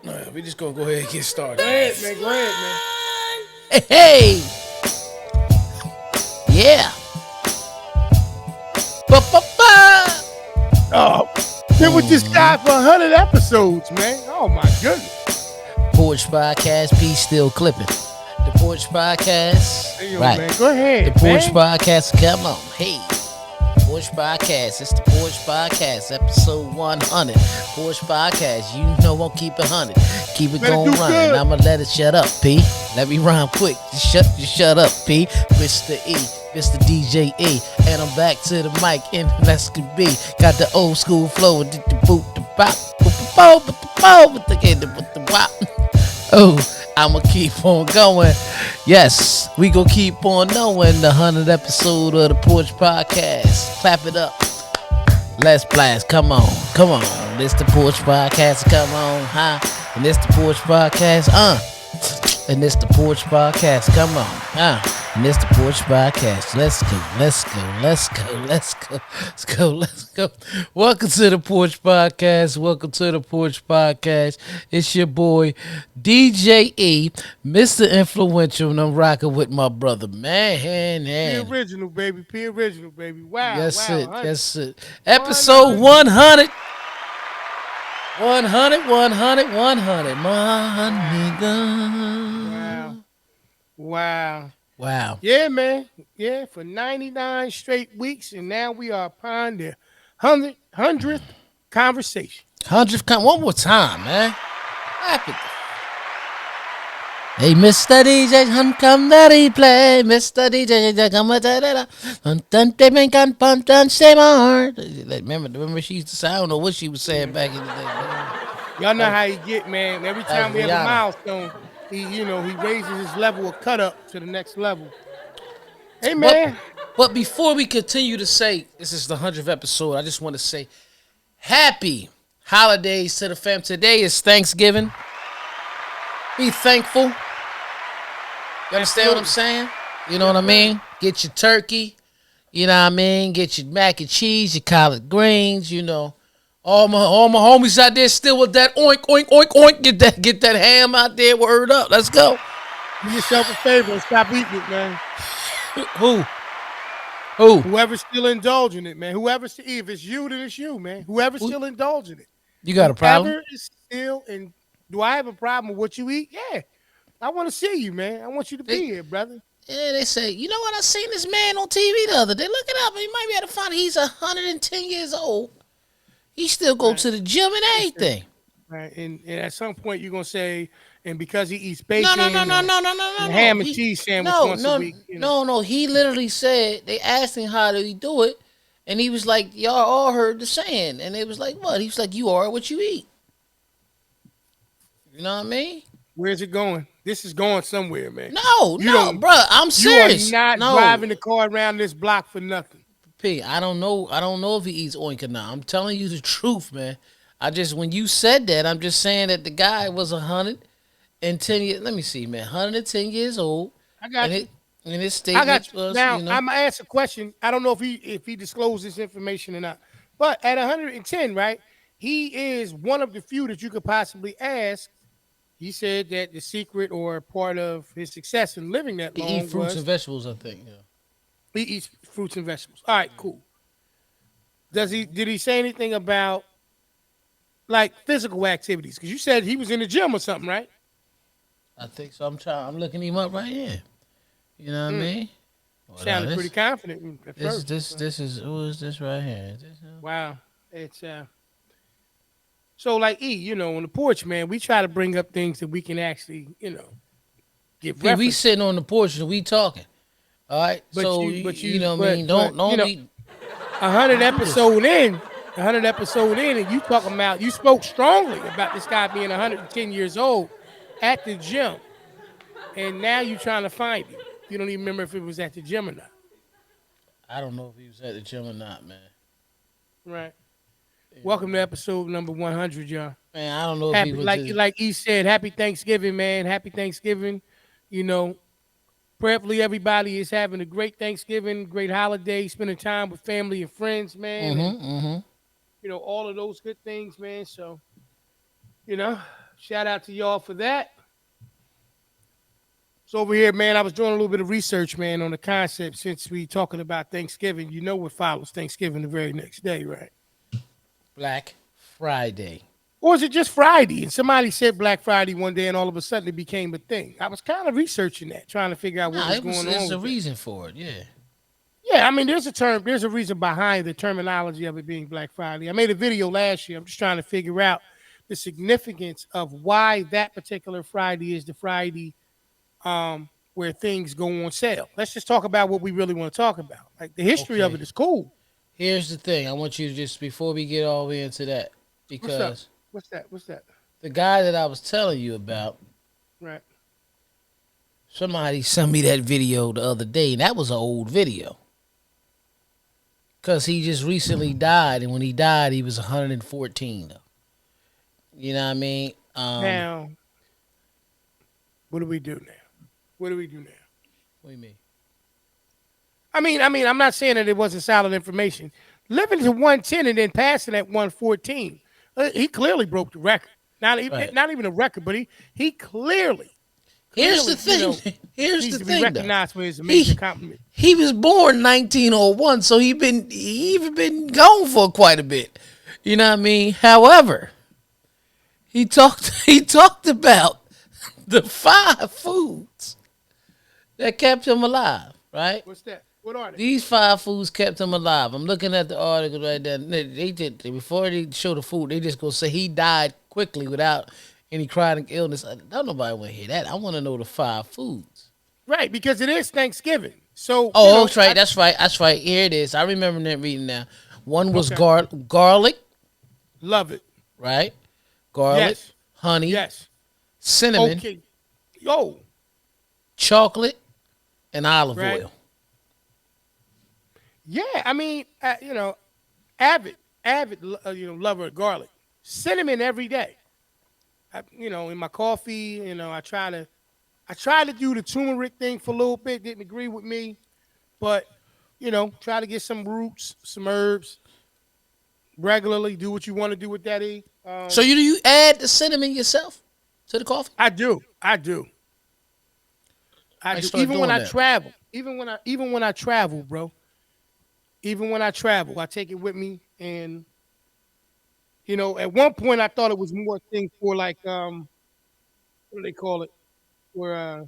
We just gonna go ahead and get started. Go ahead, man. Go ahead, man. Hey, hey, yeah. Ba-ba-ba. Oh, been with this guy for 100 episodes, man. Oh my goodness. Porch Podcast, P still clipping. The Porch Podcast, Hey, yo, right. man. Go ahead, The Porch man. Podcast, come on. Hey. Porch Podcast, it's the Porch Podcast, episode 100. Porch Podcast, you know I'm keep it 100. Keep it Better going do running. good. I'ma let it shut up, P. Let me rhyme quick. Just shut up, P. Mr. E, Mr. DJ E. And I'm back to the mic and let's get be. Got the old school flow with the boot, the bop, with the wop. Oh, I'ma keep on going. Yes, we gonna keep on knowing the 100th episode of the Porch Podcast. Clap it up. Let's blast. Come on. This the Porch Podcast. Come on, huh? And this the Porch Podcast. And this the Porch Podcast. Come on, huh? And this the Porch Podcast. Let's go. Welcome to the Porch Podcast. It's your boy, DJ E, Mr. Influential, and I'm rocking with my brother, man. P original, baby. P original, baby. Wow. That's wow. it. 100. That's it. Episode 100. 100. My nigga. Wow. Wow. Yeah, man. Yeah, for 99 straight weeks, and now we are upon the 100th conversation. 100th. One more time, man. Happy. Hey, Mr. DJ, come the replay. Mr. DJ, come Remember she used to say, I don't know what she was saying back in the day. Man. Y'all know how he get, man. Every time we have a Rihanna. milestone, he raises his level of cut up to the next level. Hey, man. But before we continue to say this is the 100th episode, I just want to say happy holidays to the fam. Today is Thanksgiving. Be thankful. You understand what I'm saying? You know what I mean? Get your turkey. You know what I mean? Get your mac and cheese, your collard greens, you know. All my homies out there still with that oink, oink, oink, oink. Get that ham out there. Word up. Let's go. Do yourself a favor and stop eating it, man. Who? Whoever's still indulging it, man. If it's you, then it's you, man. Whoever's still indulging it. You got a problem? Whoever is still in. Do I have a problem with what you eat? Yeah. I want to see you, man. I want you to be here, brother. Yeah, they say, you know what? I seen this man on TV the other day. Look it up. You might be able to find it. He's 110 years old. He still go to the gym and everything. Right. And at some point, you're going to say, and because he eats bacon No. and ham and cheese sandwich once a week. No. He literally said, they asked him how did he do it. And he was like, y'all all heard the saying. And it was like, what? He was like, you are what you eat. You know what I mean? Where's it going? This is going somewhere, man. No, bro. I'm serious. You are not driving the car around this block for nothing. P, I don't know if he eats oink or not. I'm telling you the truth, man. When you said that, I'm just saying that the guy was 110 years. Let me see, man. 110 years old. I got you. And his statement was, now, you know. I'm gonna ask a question. I don't know if he disclosed this information or not. But at 110, right? He is one of the few that you could possibly ask. He said that the secret or part of his success in living that long He eat fruits and vegetables, I think. Yeah. He eats fruits and vegetables. All right, cool. Did he say anything about like physical activities? Because you said he was in the gym or something, right? I think so. I'm looking him up right here. You know what I mean? Sounded pretty confident at first. This is who is this right here? Wow. It's so like E, on the porch, man, we try to bring up things that we can actually, get Yeah, we sitting on the porch and we talking. All right. But so you know what I mean? Don't be 100 episode in, 100 episode in, and you talking about you spoke strongly about this guy being 110 years old at the gym, and now you trying to find him. You don't even remember if it was at the gym or not. I don't know if he was at the gym or not, man. Right. Welcome to episode number 100, y'all. Man, I don't know Happy, if he was like E said, happy Thanksgiving, man. Happy Thanksgiving. Prayerfully everybody is having a great Thanksgiving, great holiday, spending time with family and friends, man. And, all of those good things, man. So, Shout out to y'all for that. So over here, man, I was doing a little bit of research, man, on the concept since we talking about Thanksgiving. You know what follows Thanksgiving the very next day, right? Black Friday. Or is it just Friday? And somebody said Black Friday one day, and all of a sudden it became a thing. I was kind of researching that, trying to figure out what Nah, was it was. going on It's a with that. reason for it. Yeah. Yeah, I mean, there's a reason behind the terminology of it being Black Friday. I made a video last year. I'm just trying to figure out the significance of why that particular Friday is the Friday where things go on sale. Let's just talk about what we really want to talk about. Like the history of Okay. it is cool. Here's the thing. I want you to just before we get all the way into that, What's up? because What's that? What's that? the guy that I was telling you about, Right. somebody sent me that video the other day, and that was an old video. Cause he just recently died, and when he died, he was 114. You know what I mean? Now, what do we do now? What do we do now? What do you mean? I'm not saying that it wasn't solid information. Living to 110 and then passing at 114, he clearly broke the record. Right. Not even a record, but he clearly, Here's the clearly, thing. Here's needs the to be thing, though. recognized for his amazing He accomplishment. he was born 1901, so he even been gone for quite a bit. You know what I mean? However, he talked about the five foods that kept him alive. Right? What's that? What are they? These five foods kept him alive. I'm looking at the article right there. They did before they show the food. They just go say he died quickly without any chronic illness. Don't nobody want to hear that. I want to know the five foods. Right, because it is Thanksgiving. So, Oh, that's right. That's right. That's right. Here it is. I remember that reading now. One was Okay. garlic, Love it. right? Garlic, Yes. honey, Yes. cinnamon, Okay. Yo, chocolate, and olive right. oil. Yeah, avid, lover of garlic, cinnamon every day. In my coffee, I tried to do the turmeric thing for a little bit. Didn't agree with me, but try to get some roots, some herbs regularly. Do what you want to do with that. So you add the cinnamon yourself to the coffee? I do, I do, I I do. start Even when doing I that. travel, even when I travel, bro. Even when I travel, I take it with me. And at one point, I thought it was more thing for like what do they call it? For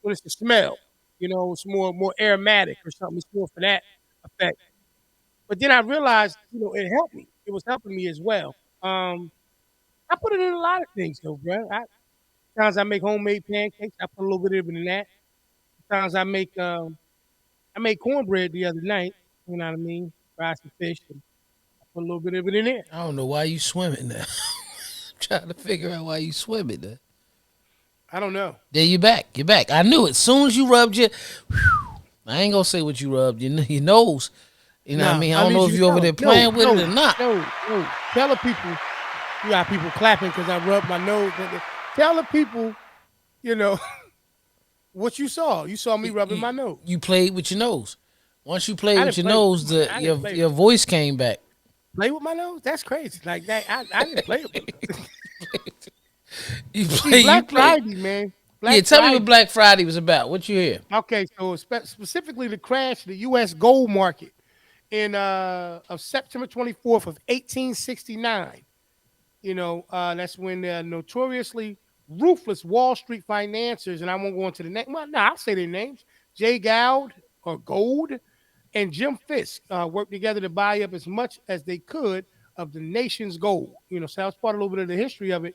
when it's the smell. It's more aromatic or something. It's more for that effect. But then I realized, it helped me. It was helping me as well. I put it in a lot of things though, bro. Sometimes I make homemade pancakes. I put a little bit of it in that. Sometimes I made cornbread the other night. You know what I mean? Fried some fish and put a little bit of it in there. I don't know why you swimming now. Trying to figure out why you swimming now. I don't know. There you back. You're back. I knew it. As soon as you rubbed your, I ain't gonna say what you rubbed. Your nose. You know what I No, mean? I I don't need know you if to you over tell there them. No, playing with no, it or not. no, no. Tell the people. You got people clapping because I rubbed my nose. Tell the people, you know, what you saw. You saw me rubbing You, my nose. you played with your nose. Once you played I with didn't your play. nose, I didn't play. your voice came back. Play with my nose? That's crazy. Like that. I didn't play with my nose. You See, play. You Black played. Friday, man. Yeah, Black tell me what Friday. Black Friday was about. What you hear? Okay, so specifically the crash of the U.S. gold market in of September 24th of 1869. That's when notoriously ruthless Wall Street financiers, and I won't go into the name. Well, no, I'll say their names. Jay Gould or Gold and Jim Fisk worked together to buy up as much as they could of the nation's gold. So that's part a little bit of the history of it,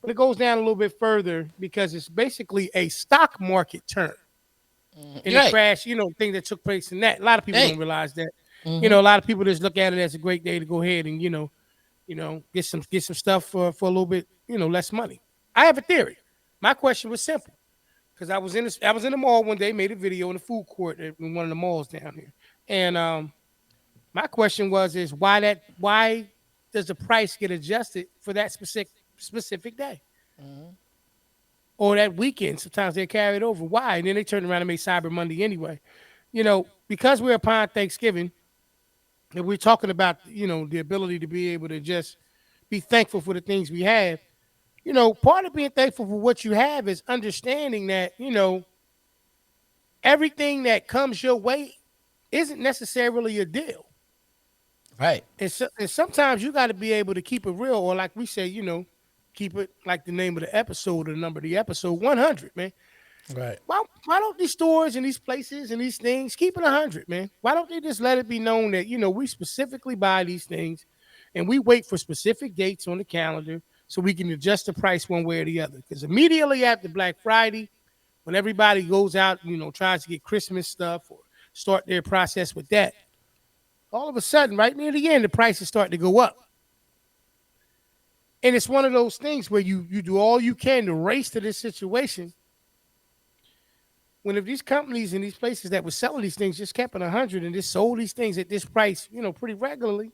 but it goes down a little bit further because it's basically a stock market term in You're the right. crash, thing that took place in that. A lot of people don't Hey. realize that. Hmm. A lot of people just look at it as a great day to go ahead and get some stuff for a little bit, less money. I have a theory. My question was simple because I was in the mall one day, made a video in the food court in one of the malls down here, and my question is why does the price get adjusted for that specific day or that weekend? Sometimes they carry it over. Why? And then they turn around and make Cyber Monday anyway. Because we're upon Thanksgiving and we're talking about the ability to be able to just be thankful for the things we have. part of being thankful for what you have is understanding that, everything that comes your way isn't necessarily a deal. Right. And sometimes you got to be able to keep it real, or like we say, keep it like the name of the episode, or the number of the episode, 100, man. Right. Why don't these stores and these places and these things keep it 100, man? Why don't they just let it be known that, we specifically buy these things and we wait for specific dates on the calendar so we can adjust the price one way or the other? Because immediately after Black Friday, when everybody goes out, tries to get Christmas stuff or start their process with that, all of a sudden, right near the end, the prices start to go up. And it's one of those things where you do all you can to race to this situation. When if these companies and these places that were selling these things just kept it 100 and just sold these things at this price, pretty regularly,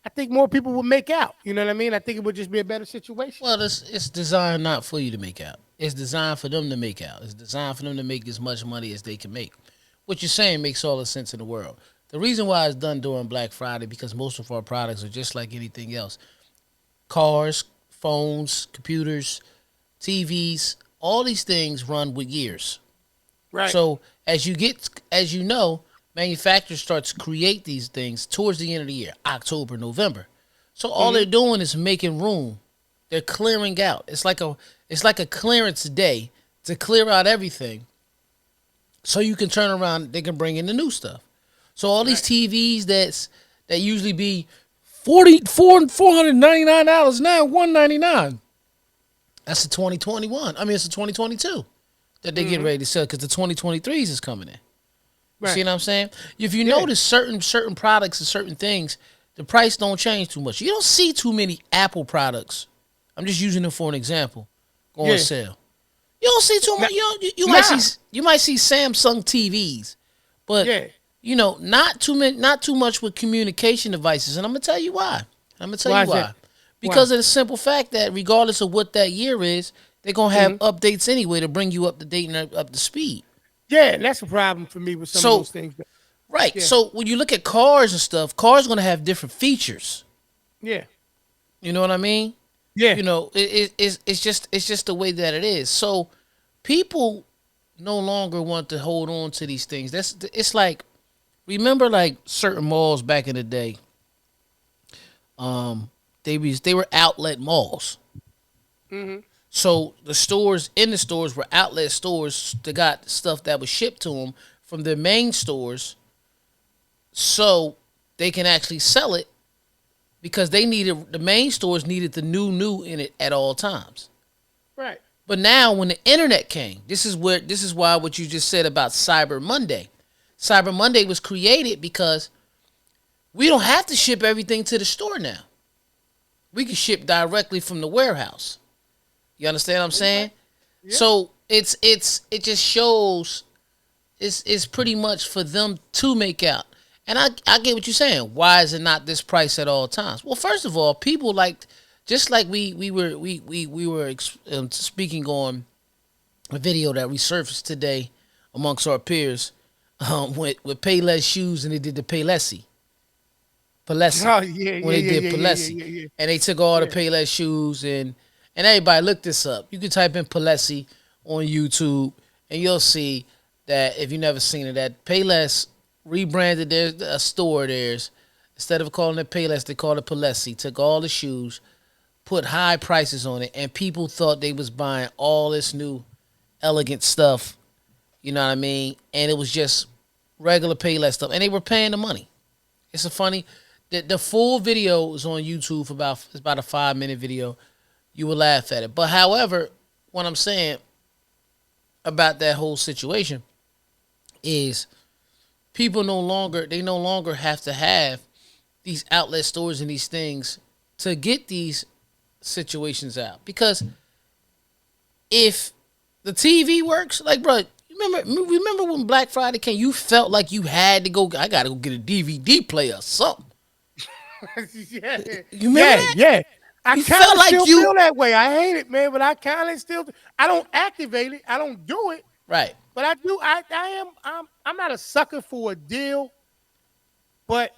I think more people would make out. You know what I mean? I think it would just be a better situation. Well, it's designed not for you to make out. It's designed for them to make out. It's designed for them to make as much money as they can make. What you're saying makes all the sense in the world. The reason why it's done during Black Friday because most of our products are just like anything else. Cars, phones, computers, TVs, all these things run with years. Right. So as you know, manufacturers start to create these things towards the end of the year, October, November. So all they're doing is making room. They're clearing out. It's like a clearance day to clear out everything. So you can turn around, they can bring in the new stuff. So all these TVs that usually be $499 now, $199. That's the 2021. I mean, it's the 2022 that they get ready to sell because the 2023s is coming in. You see what I'm saying? If you notice certain products and certain things, the price don't change too much. You don't see too many Apple products. I'm just using them for an example. Go on sale. You don't see too much. You might see Samsung TVs, but not too much with communication devices. And I'm gonna tell you why. Because of the simple fact that regardless of what that year is, they're gonna have updates anyway to bring you up to date and up to speed. Yeah, and that's a problem for me with some of those things. Right. Yeah. So when you look at cars and stuff, cars are gonna have different features. Yeah. You know what I mean? Yeah. It's just the way that it is. So people no longer want to hold on to these things. It's like, remember like certain malls back in the day. They were outlet malls. Mm-hmm. So the stores were outlet stores that got stuff that was shipped to them from their main stores, so they can actually sell it because the main stores needed the new in it at all times. Right. But now when the internet came, this is why what you just said about Cyber Monday. Cyber Monday was created because we don't have to ship everything to the store now. We can ship directly from the warehouse. You understand what I'm saying? Yeah. So it just shows it's pretty much for them to make out. And I get what you're saying. Why is it not this price at all times? Well, first of all, people just like we were speaking on a video that resurfaced today amongst our peers with Payless shoes, and they did the Paylessy. Palessi. Oh, yeah, when they did Palessi. Yeah. And they took all the Payless shoes and everybody look this up. You can type in Palessi on YouTube and you'll see that if you've never seen it, that Payless rebranded a store of theirs. Instead of calling it Payless, they called it Palessi. Took all the shoes, put high prices on it, and people thought they was buying all this new elegant stuff. You know what I mean? And it was just regular Payless stuff. And they were paying the money. It's a funny... The full video is on YouTube it's about a 5-minute video. You will laugh at it. But however, what I'm saying about that whole situation is people no longer have to have these outlet stores and these things to get these situations out. Because if the TV works, like, bro, remember when Black Friday came, you felt like you had to go, I got to go get a DVD player or something. Yeah. You remember that? Yeah. I You kind of felt still like you- feel that way. I hate it, man, but I kind of still. I don't activate it. I don't do it. Right. But I do. I'm not a sucker for a deal. But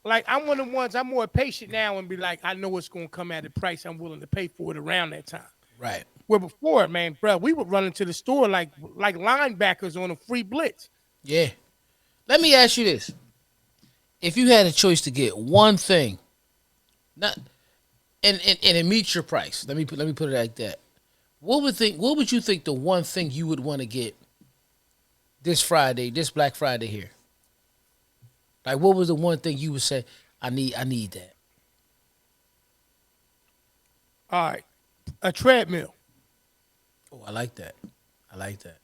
like I'm one of the ones. I'm more patient now and be like, I know it's gonna come at a price I'm willing to pay for it around that time. Right. Where before, man, bro, we would run into the store like linebackers on a free blitz. Yeah. Let me ask you this: if you had a choice to get one thing, not and it meets your price, let me put it like that. What would you think the one thing you would want to get this Friday, this Black Friday here? Like, what was the one thing you would say, I need that? All right, a treadmill. Oh, I like that. I like that.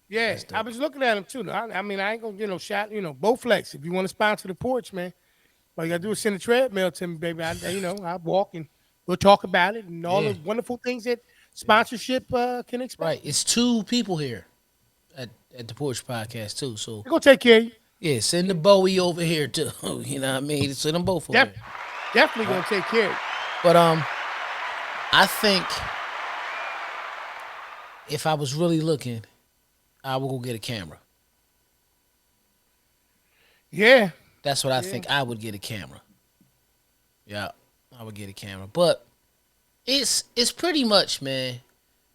Yeah, That's I dope. was looking at them too. I mean, I ain't gonna get no shot. Bowflex. If you want to sponsor the porch, man, all you gotta do is send a treadmill to me, baby. I walk and we'll talk about it and all Yeah. the wonderful things that sponsorship can expect. Right. It's two people here at the Porch Podcast too. So They're gonna take care of you. yeah, send the Bowie over here too. You know what I mean? Send them both over Def- here. Definitely gonna take care of you. But I think if I was really looking, I would go get a camera. Yeah, That's what I yeah. think. I would get a camera. Yeah, I would get a camera. But it's pretty much, man.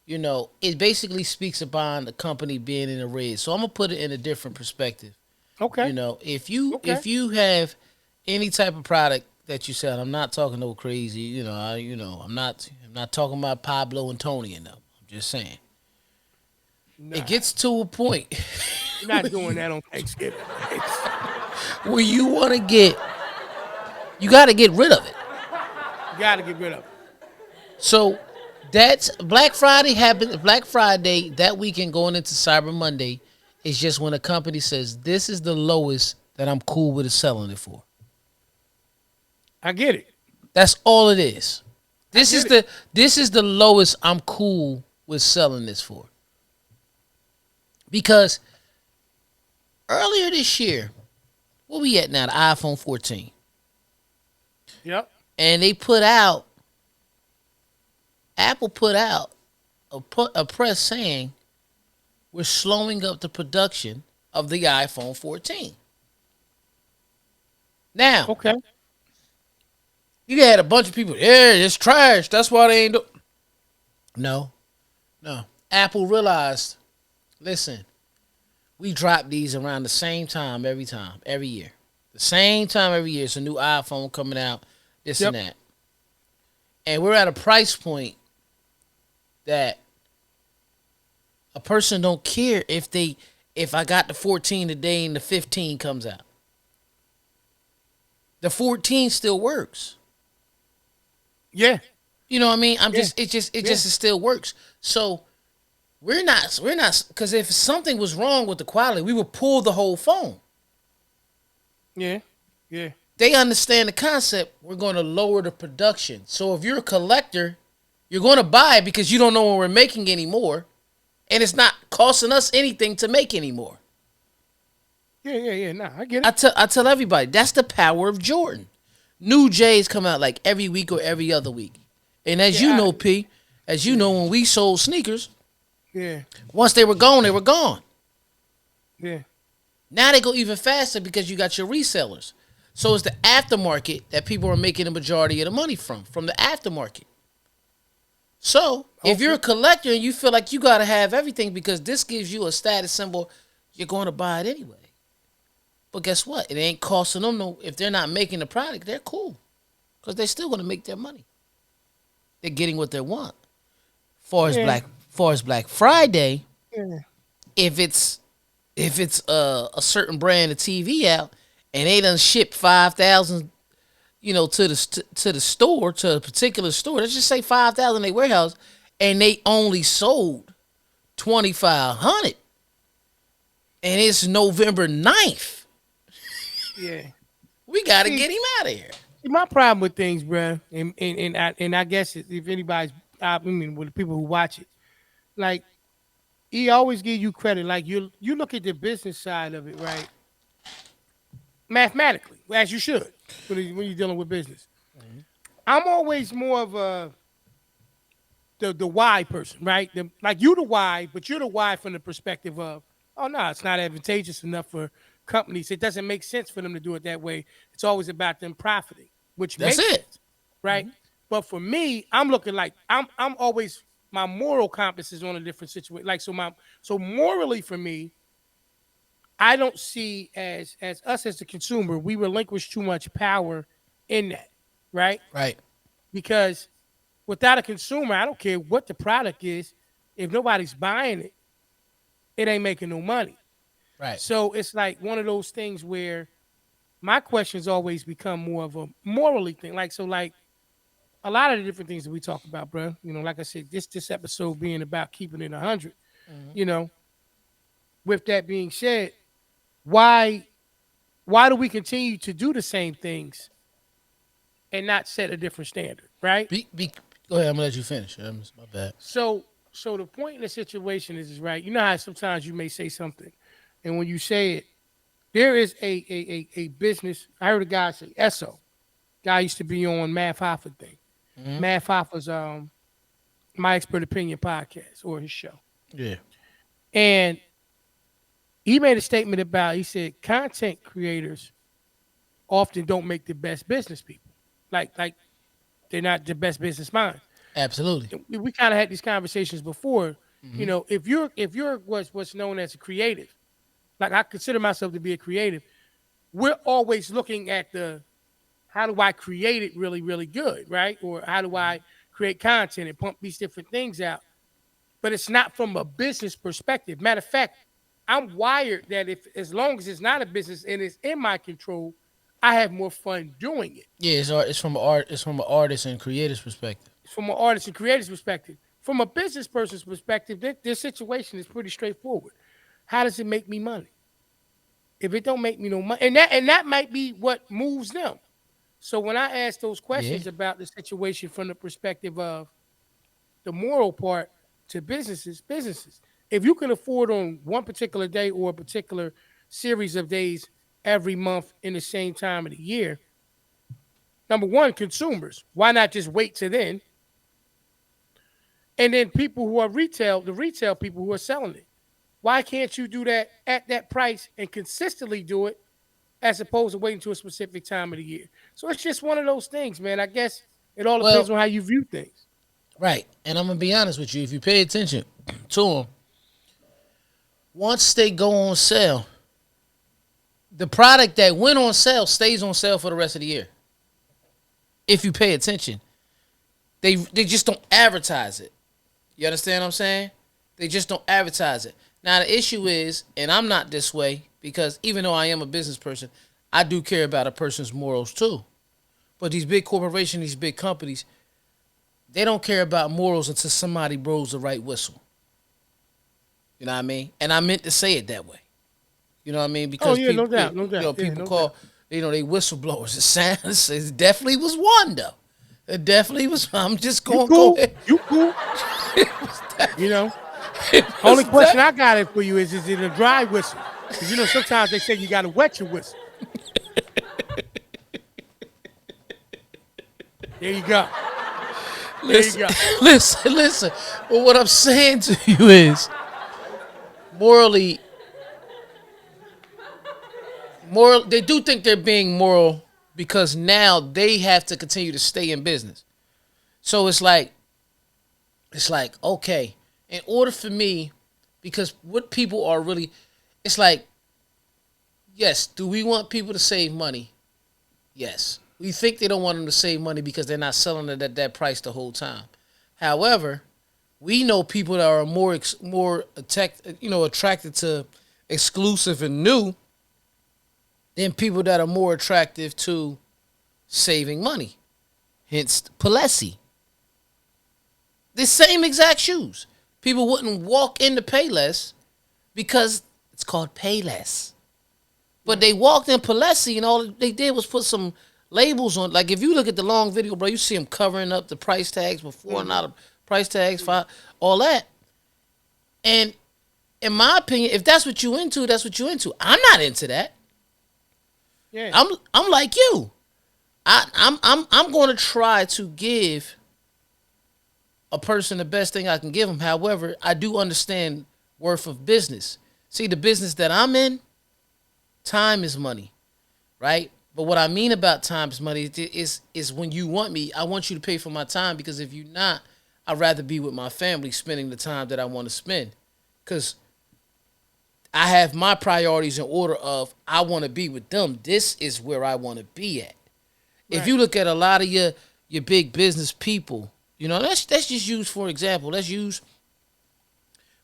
It basically speaks upon the company being in the red. So I'm gonna put it in a different perspective. Okay. If you have any type of product that you sell, I'm not talking no crazy. I'm not talking about Pablo and Tony and them. I'm just saying. Nah, It gets to a point you're not doing that on Thanksgiving. where you want to you got to get rid of it. You gotta get rid of it. So that's Black Friday happens. Black Friday that weekend going into Cyber Monday is just when a company says this is the lowest that I'm cool with selling it for. I get it. That's all it is. This is get this is the lowest I'm cool with selling this for. Because earlier this year, where we at now? The iPhone 14. Yep. And Apple put out a press saying we're slowing up the production of the iPhone 14. Now, Okay. you had a bunch of people, yeah, it's trash. That's why they ain't do. No. Apple realized, listen, we drop these around the same time, every year. The same time every year. It's a new iPhone coming out, this and Yep. that. And we're at a price point that a person don't care if I got the 14 today and the 15 comes out. The 14 still works. Yeah. You know what I mean? Yeah. It still works. So we're not because if something was wrong with the quality, we would pull the whole phone. Yeah. Yeah. They understand the concept. We're going to lower the production. So if you're a collector, you're going to buy it because you don't know when we're making anymore, and it's not costing us anything to make anymore. Yeah. Nah, I get it. I tell everybody that's the power of Jordan. New J's come out like every week or every other week, and as you know, P, as you know, when we sold sneakers, Yeah. once they were gone, they were gone. Yeah. Now they go even faster because you got your resellers. So it's the aftermarket that people are making the majority of the money from the aftermarket. So if you're a collector and you feel like you got to have everything because this gives you a status symbol, you're going to buy it anyway. But guess what? It ain't costing them no. If they're not making the product, they're cool because they're still going to make their money. They're getting what they want. Far as Black Friday, Yeah. if it's a certain brand of TV out and they done ship 5,000, to the store, to a particular store. Let's just say 5,000 in their warehouse, and they only sold 2,500, and it's November 9th. Yeah. We gotta get him out of here. See, my problem with things, bro, and I guess if anybody's, with the people who watch it, like he always give you credit. Like you look at the business side of it, right? Mathematically, as you should when you're dealing with business. I'm always more of the why person, right? Like you the why, but you're the why from the perspective of, oh no, it's not advantageous enough for companies, it doesn't make sense for them to do it that way. It's always about them profiting, which That's makes it. sense, right? But for me, I'm looking like I'm always my moral compass is on a different situation. Like so morally for me, I don't see as us as the consumer, we relinquish too much power in that, right? Right. Because without a consumer, I don't care what the product is, if nobody's buying it, it ain't making no money. Right. So it's like one of those things where my questions always become more of a morally thing. Like so, like a lot of the different things that we talk about, bro. You know, like I said, this episode being about keeping it 100. You know, with that being said, why why do we continue to do the same things and not set a different standard, right? Go ahead. I'm gonna let you finish. My bad. So the point in the situation is right. You know how sometimes you may say something, and when you say it, there is a business. I heard a guy say Esso. Guy used to be on Math Hoffa thing. Mm-hmm. Math Hoffa's My Expert Opinion podcast or his show. Yeah. And he made a statement about, he said, content creators often don't make the best business people. Like they're not the best business minds. Absolutely. We kind of had these conversations before. You Mm-hmm. know, if you're what's known as a creative, like I consider myself to be a creative, we're always looking at the how do I create it really, really good, right? Or how do I create content and pump these different things out? But it's not from a business perspective. Matter of fact, I'm wired that if as long as it's not a business and it's in my control, I have more fun doing it. Yeah. It's from art. It's from an artist and creator's perspective. From an artist and creator's perspective. From a business person's perspective, this situation is pretty straightforward. How does it make me money? If it don't make me no money, and that might be what moves them. So when I ask those Yeah. questions about the situation from the perspective of the moral part to businesses. If you can afford on one particular day or a particular series of days every month in the same time of the year, number one, consumers, why not just wait to then? And then people who are the retail people who are selling it, why can't you do that at that price and consistently do it as opposed to waiting to a specific time of the year? So it's just one of those things, man. I guess it all depends Well, on how you view things. right. And I'm gonna be honest with you. If you pay attention to them, once they go on sale, the product that went on sale stays on sale for the rest of the year. If you pay attention, they just don't advertise it. You understand what I'm saying? They just don't advertise it. Now the issue is, and I'm not this way because even though I am a business person, I do care about a person's morals too. But these big corporations, these big companies, they don't care about morals until somebody blows the right whistle. You know what I mean? And I meant to say it that way. You know what I mean? Because Yeah, people, no doubt, no doubt. You know, Yeah, people no call, doubt. they whistleblowers. It definitely was one though. It definitely was. I'm just You going to go cool? ahead. You cool? You know. Only question I got it for you is it a dry whistle? Because you know sometimes they say you got to wet your whistle. There you go. Listen, There you go. listen. Well, what I'm saying to you is, morally, they do think they're being moral because now they have to continue to stay in business. So it's like, okay, in order for me, because what people are really, it's like, yes, do we want people to save money? Yes. We think they don't want them to save money because they're not selling it at that price the whole time. However, we know people that are more attracted to exclusive and new than people that are more attractive to saving money. Hence, Palessi. The same exact shoes. People wouldn't walk into Payless because it's called Payless. But they walked in Palessi and all they did was put some labels on. Like if you look at the long video, bro, you see them covering up the price tags before and out of price tags, all that. And in my opinion, if that's what you into, that's what you into. I'm not into that. Yeah. I'm like you. I'm going to try to give a person the best thing I can give them. However, I do understand worth of business. See, the business that I'm in, Time is money, right? But what I mean about time is money is when you want me, I want you to pay for my time because if you're not, I'd rather be with my family spending the time that I want to spend. Because I have my priorities in order of I want to be with them. This is where I want to be at. If Right. you look at a lot of your big business people, let's just use for example. Let's use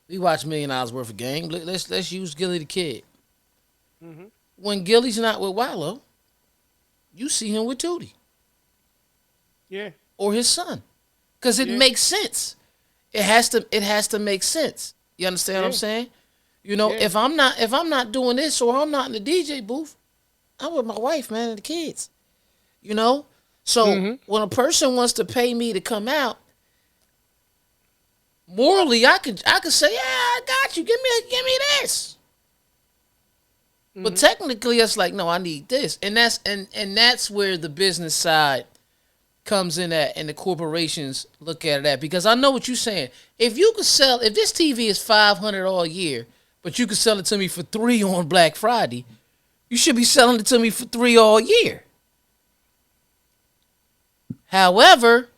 we watch $1 million worth of game. Let's use Gilly the Kid. Hmm. When Gilly's not with Wallow, you see him with Tootie Yeah. or his son, because it Yeah. makes sense. It has to make sense. You understand what I'm Yeah. saying? Yeah. If I'm not doing this or I'm not in the DJ booth, I'm with my wife, man, and the kids. You know, so Hmm. when a person wants to pay me to come out, morally, I could say, yeah, I got you. Give me this. But Hmm. technically, it's like, no, I need this, and that's where the business side comes in at, and the corporations look at it at. Because I know what you're saying. If this TV is 500 all year, but you could sell it to me for 3 on Black Friday, you should be selling it to me for 3 all year. However,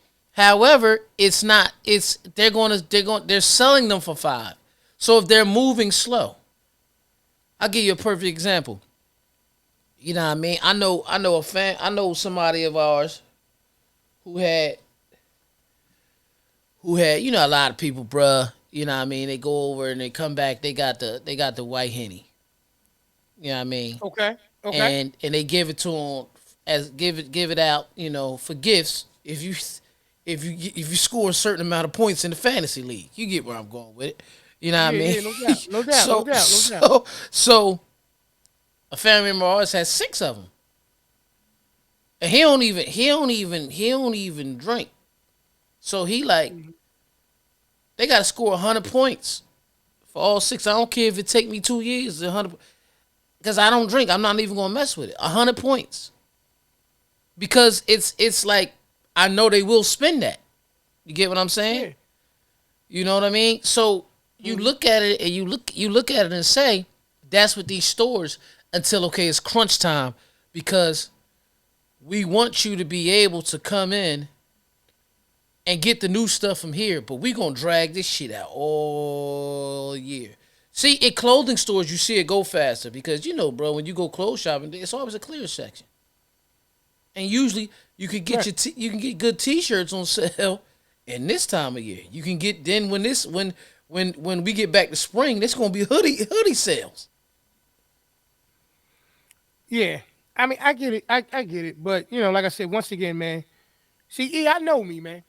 it's not. They're selling them for 5. So if they're moving slow, I'll give you a perfect example. You know what I mean? I know somebody of ours who had a lot of people, bruh. You know what I mean? They go over and they come back. They got the white henny. You know what I mean? Okay. Okay. And they give it to them as give it out. For gifts. If you score a certain amount of points in the fantasy league, you get where I'm going with it. You know what I Yeah. mean? Yeah. No doubt. No doubt. No so doubt. No doubt. so a family member of ours has 6 of them, and he don't even drink. So he like Mhm. they got to score 100 points for all 6. I don't care if it take me 2 years, 100, because I don't drink. I'm not even gonna mess with it. 100 points because it's like I know they will spend that. You get what I'm saying? Yeah. You know what I mean? So you Hmm. look at it and you look at it and say that's what these stores until okay it's crunch time because we want you to be able to come in and get the new stuff from here, but we gonna drag this shit out all year. See, in clothing stores, you see it go faster because bro, when you go clothes shopping, it's always a clearance section, and usually you can get Right. you can get good T-shirts on sale. In this time of year, you can get then when we get back to spring, there's gonna be hoodie sales. Yeah. I mean, I get it. I get it. But like I said, once again, man. See, I know me, man.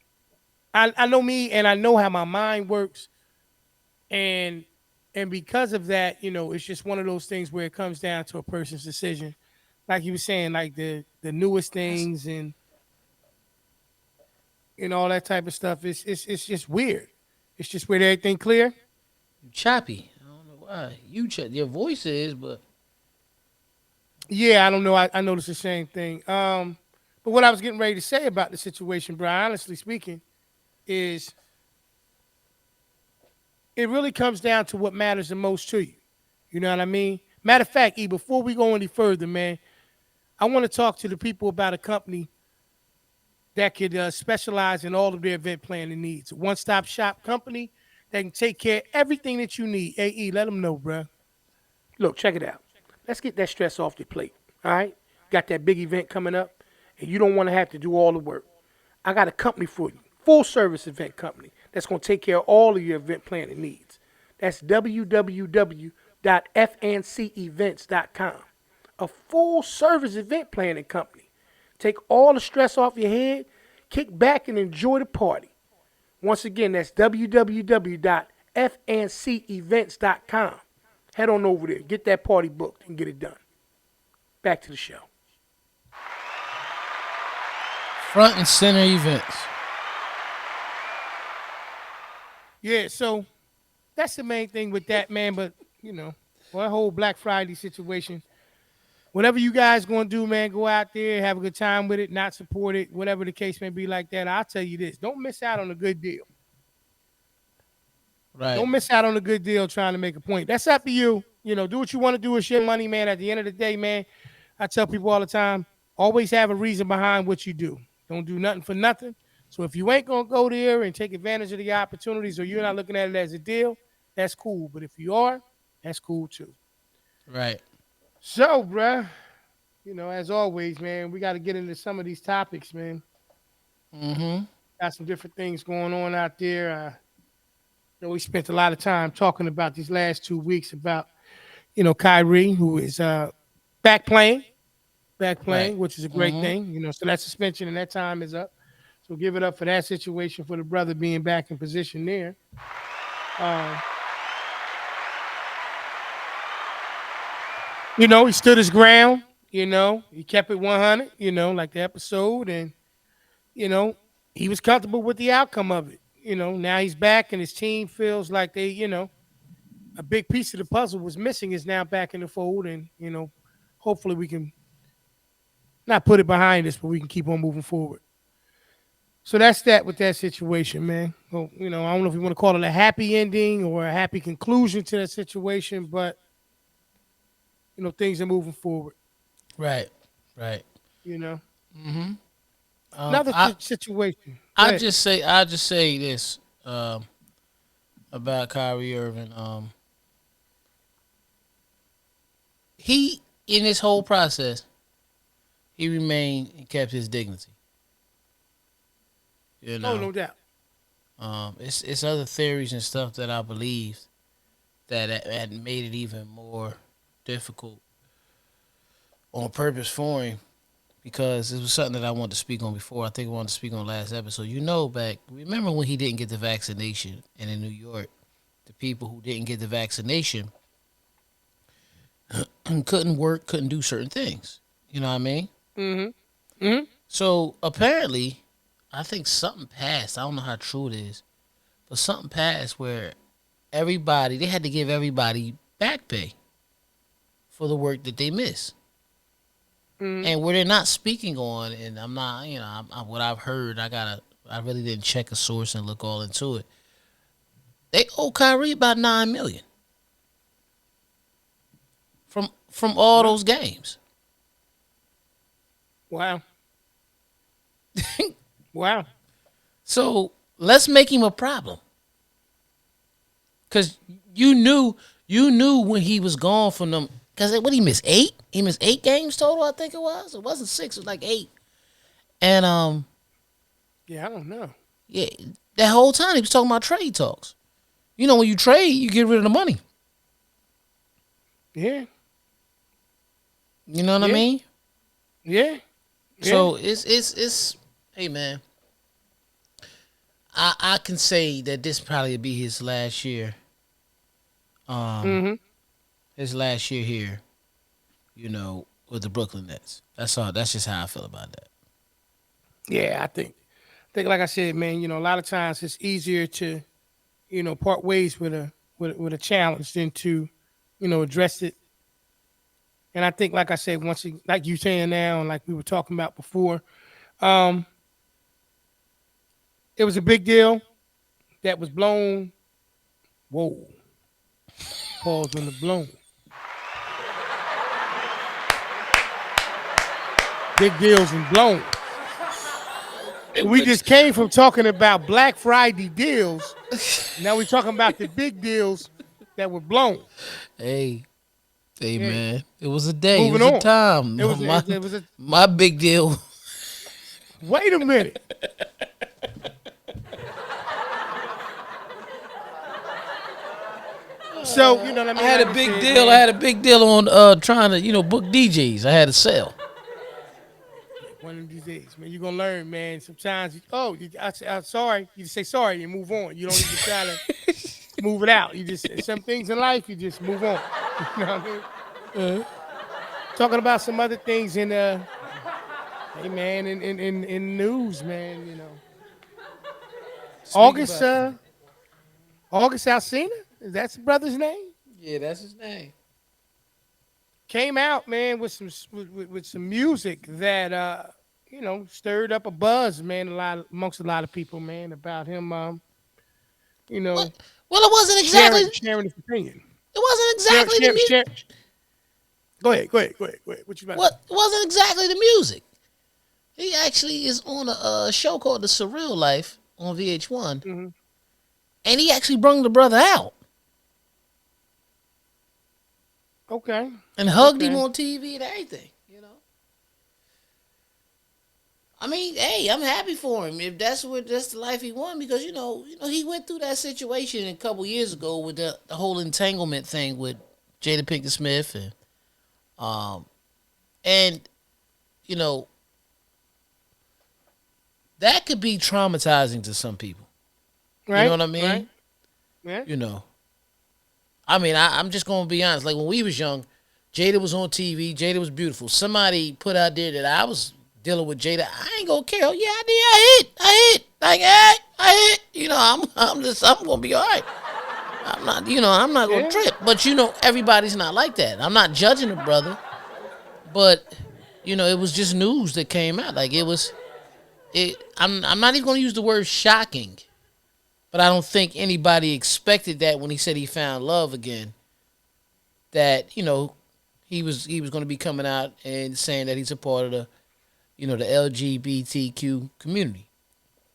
I know me, and I know how my mind works, and because of that, it's just one of those things where it comes down to a person's decision. Like you were saying, like the newest That's things and all that type of stuff. It's just weird. It's just weird. Everything clear? choppy. I don't know why your voice is, but Yeah, I don't know. I noticed the same thing. But what I was getting ready to say about the situation, bro, honestly speaking, is it really comes down to what matters the most to you. You know what I mean? Matter of fact, E, before we go any further, man, I want to talk to the people about a company that could specialize in all of their event planning needs. A one-stop shop company that can take care of everything that you need. Hey, E, let them know, bro. Look, check it out. Let's get that stress off your plate. All right? Got that big event coming up, and you don't want to have to do all the work. I got a company for you, full service event company that's going to take care of all of your event planning needs. That's www.fncevents.com. A full service event planning company. Take all the stress off your head, kick back and enjoy the party. Once again, that's www.fncevents.com. Head on over there, get that party booked, and get it done. Back to the show. front and center events. Yeah, so that's the main thing with that, man. But for that whole Black Friday situation, whatever you guys gonna do, man, go out there, have a good time with it, not support it, whatever the case may be like that. I'll tell you this: don't miss out on a good deal. Right. Don't miss out on a good deal trying to make a point. That's up to you. Do what you want to do. It's your money, man. At the end of the day, man, I tell people all the time, always have a reason behind what you do. Don't do nothing for nothing. So if you ain't gonna go there and take advantage of the opportunities, or you're not looking at it as a deal, that's cool. But if you are, that's cool too. Right. So, bruh, as always, man, we got to get into some of these topics, man. Mm-hmm. Got some different things going on out there. We spent a lot of time talking about these last 2 weeks about, Kyrie, who is back playing, back Right. playing, which is a great Mm-hmm. thing. So that suspension and that time is up. So give it up for that situation for the brother being back in position there. Um, he stood his ground. He kept it 100. Like the episode, and you know he was comfortable with the outcome of it. Now he's back, and his team feels like a big piece of the puzzle was missing is now back in the fold, and hopefully we can not put it behind us, but we can keep on moving forward. So that's that with that situation, man. Well, I don't know if you want to call it a happy ending or a happy conclusion to that situation, but things are moving forward. Right. Right. You know, Mm-hmm. another I situation. Go I ahead. just say this about Kyrie Irving. He in this whole process, he remained and kept his dignity. You Oh, know, no doubt. it's other theories and stuff that I believe that had made it even more difficult on purpose for him because it was something that I wanted to speak on before. I think I wanted to speak on last episode. Remember when he didn't get the vaccination, and in New York, the people who didn't get the vaccination couldn't work, couldn't do certain things. You know what I mean? Mm-hmm. Mm-hmm. So apparently, I think something passed. I don't know how true it is, but something passed where they had to give everybody back pay for the work that they missed. Mm-hmm. And where they're not speaking on, and I'm not, what I've heard, I really didn't check a source and look all into it. They owe Kyrie about $9 million from all Well, those games. wow. Wow. So let's make him a problem, because you knew when he was gone from them. Because what he missed 8? He missed 8 games total. I think it was. It wasn't 6. It was like 8. And Yeah, I don't know. yeah, that whole time he was talking about trade talks. When you trade, you get rid of the money. Yeah. You know what I Yeah. mean? Yeah. Yeah. So it's hey man, I can say that this probably be his last year. Mm-hmm. His last year here. With the Brooklyn Nets. That's all. That's just how I feel about that. Yeah, I think like I said, man, a lot of times it's easier to, part ways with a challenge than to, address it. And I think, like I said, like you saying now, and like we were talking about before, um, it was a big deal that was blown. Whoa, pause on the blown. Big deals and blown. We just came from talking about Black Friday deals. Now we're talking about the big deals that were blown. Hey, hey Yeah. man, it was a day. It Moving was a on. time. It was My it was a my big deal. wait a minute. So you know what I I mean? had Like a we big said, deal. man, I had a big deal on trying to book DJs. I had to sell. one of these days, man, you're gonna learn, man. Sometimes, I'm sorry. You just say sorry and move on. You don't even try to smooth it out. You just some things in life, you just move on. You know what I mean? Talking about some other things in hey man, in news, man. Speaking August about that. August Alsina, is that the brother's name? Yeah, that's his name. Came out, man, with with some music that stirred up a buzz, man, amongst a lot of people, man, about him, you What? know, Well, it wasn't sharing exactly. sharing his opinion. wasn't exactly the music. Go ahead. What you about? What it wasn't exactly the music. He actually is on a show called The Surreal Life on VH1, and he actually brung the brother out Okay. and hugged him on TV and everything. You know, I mean, hey, I'm happy for him if that's the life he wanted, because he went through that situation a couple years ago with the whole entanglement thing with Jada Pinkett Smith and you know that could be traumatizing to some people. Right. You know what I mean? Right. Yeah. You know. I mean, I'm just gonna be honest. Like when we was young, Jada was on TV. Jada was beautiful. Somebody put out there that I was dealing with Jada. I ain't gonna care. Yeah, I did. I hit. Like, hey, I hit. You know, I'm gonna be all right. I'm not. I'm not gonna trip. But everybody's not like that. I'm not judging the brother, but it was just news that came out. Like it was. I'm not even gonna use the word shocking. But I don't think anybody expected that when he said he found love again. That he was going to be coming out and saying that he's a part of the the LGBTQ community.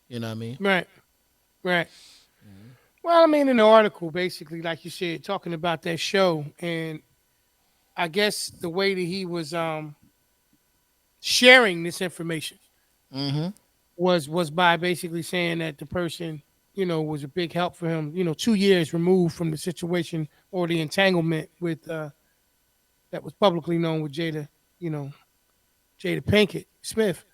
You know what I mean? Right. Well, I mean, in the article, basically, like you said, talking about that show, and I guess the way that he was sharing this information was by basically saying that the person was a big help for him, 2 years removed from the situation or the entanglement with that was publicly known with Jada Pinkett Smith.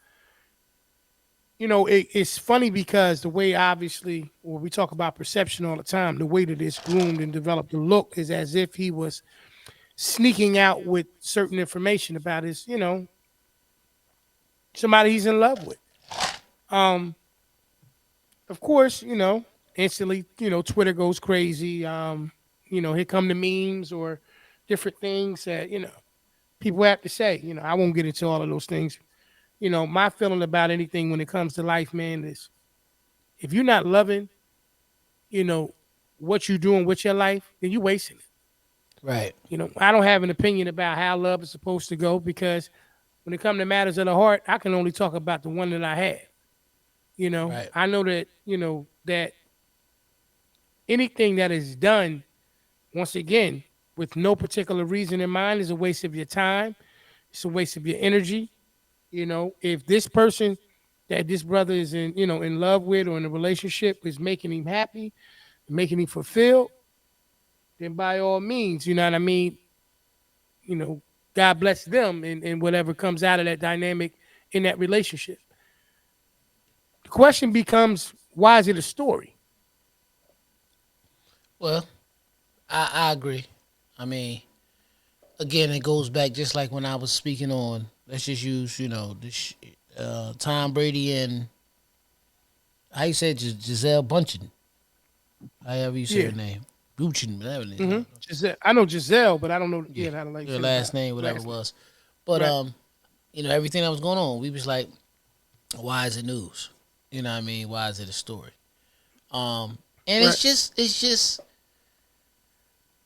It's funny because the way, obviously, when we talk about perception all the time, the way that it's groomed and developed the look is as if he was sneaking out with certain information about his, somebody he's in love with. Of course, instantly, Twitter goes crazy. Here come the memes or different things that, people have to say. I won't get into all of those things. My feeling about anything when it comes to life, man, is if you're not loving, what you're doing with your life, then you're wasting it. Right. I don't have an opinion about how love is supposed to go because when it comes to matters of the heart, I can only talk about the one that I had. Right. I know that, that anything that is done, once again, with no particular reason in mind is a waste of your time. It's a waste of your energy. If this person that this brother is in love with or in a relationship is making him happy, making him fulfilled, then by all means, you know what I mean? God bless them and whatever comes out of that dynamic in that relationship. The question becomes, why is it a story? Well, I agree. I mean, again, it goes back just like when I was speaking on. Let's just use Tom Brady and how you said Giselle Bundchen. However you say her name, Buchin, whatever it is. Giselle. I know Giselle, but I don't know how to her last name, whatever it was. But everything that was going on, we was like, why is it news? You know what I mean? Why is it a story? And it's just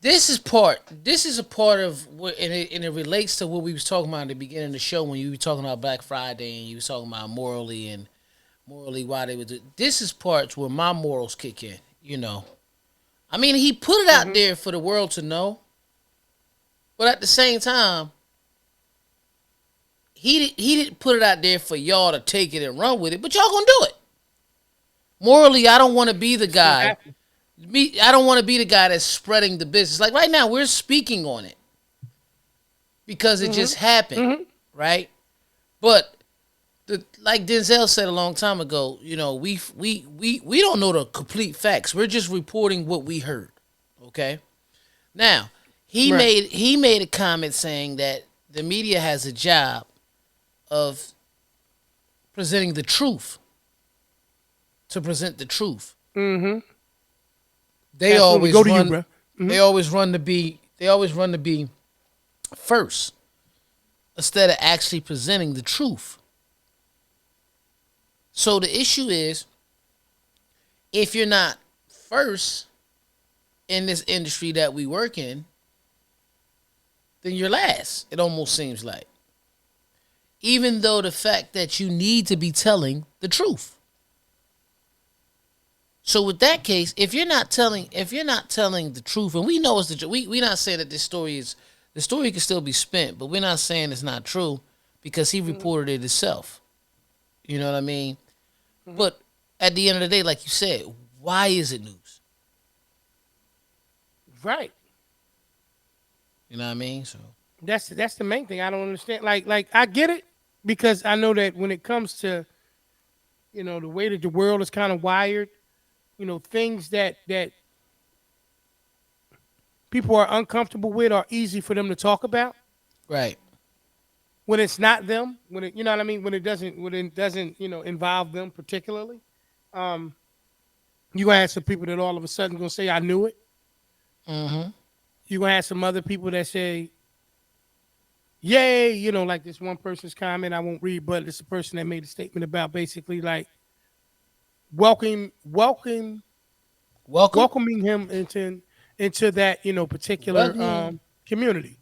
this is a part of what, and it relates to what we was talking about at the beginning of the show when you were talking about Black Friday and you was talking about morally why they would do. This is parts where my morals kick in. I mean, he put it out there for the world to know, but at the same time, he didn't put it out there for y'all to take it and run with it, but y'all gonna do it. Morally, I don't want to be the guy. I don't want to be the guy that's spreading the business. Like right now, we're speaking on it because it just happened, right? But like Denzel said a long time ago, we don't know the complete facts. We're just reporting what we heard. Okay. Now he made a comment saying that the media has a job of presenting the truth. To present the truth. Mm-hmm. They always go to you, bro. They always run to be first instead of actually presenting the truth. So the issue is, if you're not first in this industry that we work in, then you're last. It almost seems like, even though the fact that you need to be telling the truth. So with that case, if you're not telling the truth, and we know it's the truth, we not saying that the story can still be spent, but we're not saying it's not true because he Mm-hmm. reported it himself. You know what I mean? Mm-hmm. But at the end of the day, like you said, why is it news? Right. You know what I mean? So That's the main thing. I don't understand. Like I get it because I know that when it comes to the way that the world is kind of wired, things that people are uncomfortable with are easy for them to talk about. right, When it's not them, when it what I mean, when it doesn't involve them particularly, um, you gonna have some people that all of a sudden gonna say I knew it. mm-hmm, You gonna have some other people that say yay, like this one person's comment I won't read, but it's a person that made a statement about basically like welcome welcome, welcoming him into that particular welcome, community.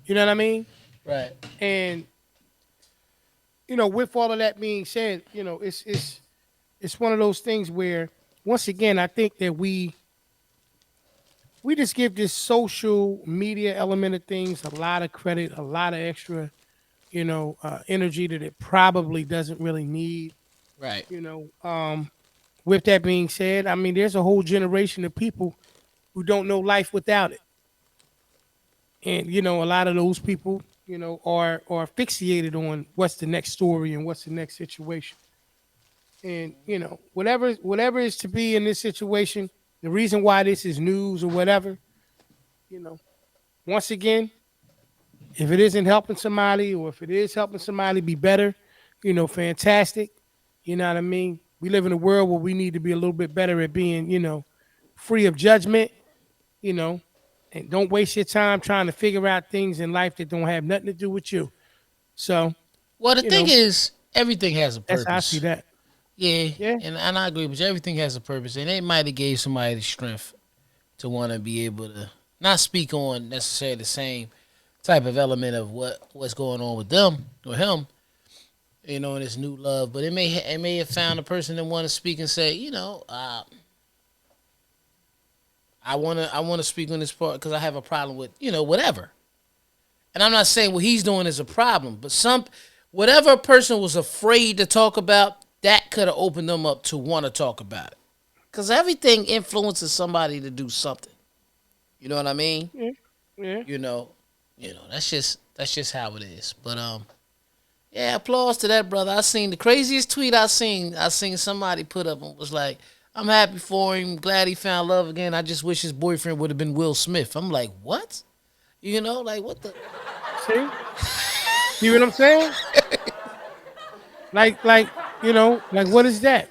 You know what I mean? right. And with all of that being said, it's one of those things where once again I think that we just give this social media element of things a lot of credit, a lot of extra energy that it probably doesn't really need. Right. You know, with that being said, I mean, there's a whole generation of people who don't know life without it, and a lot of those people, are fixated on what's the next story and what's the next situation, and whatever is to be in this situation, the reason why this is news or whatever, you know, once again, if it isn't helping somebody or if it is helping somebody be better, fantastic. You know what I mean? We live in a world where we need to be a little bit better at being, free of judgment, you know, and don't waste your time trying to figure out things in life that don't have nothing to do with you. So, Well, the thing is, everything has a that's how I see purpose. that. Yeah, Yeah. and I agree with you. Everything has a purpose, and it might have gave somebody the strength to want to be able to not speak on necessarily the same type of element of what's going on with them or him, in his new love. But it may have found a person that want to speak and say, I want to speak on this part because I have a problem with whatever. And I'm not saying what he's doing is a problem, but whatever a person was afraid to talk about, that could have opened them up to want to talk about it. Because everything influences somebody to do something. You know what I mean? Yeah. Yeah. You know, that's just how it is. But yeah, applause to that brother. I seen the craziest tweet I seen. I seen somebody put up and was like, "I'm happy for him. Glad he found love again. I just wish his boyfriend would have been Will Smith." I'm like, what? Like what the? See? See what I'm saying? Like, like what is that?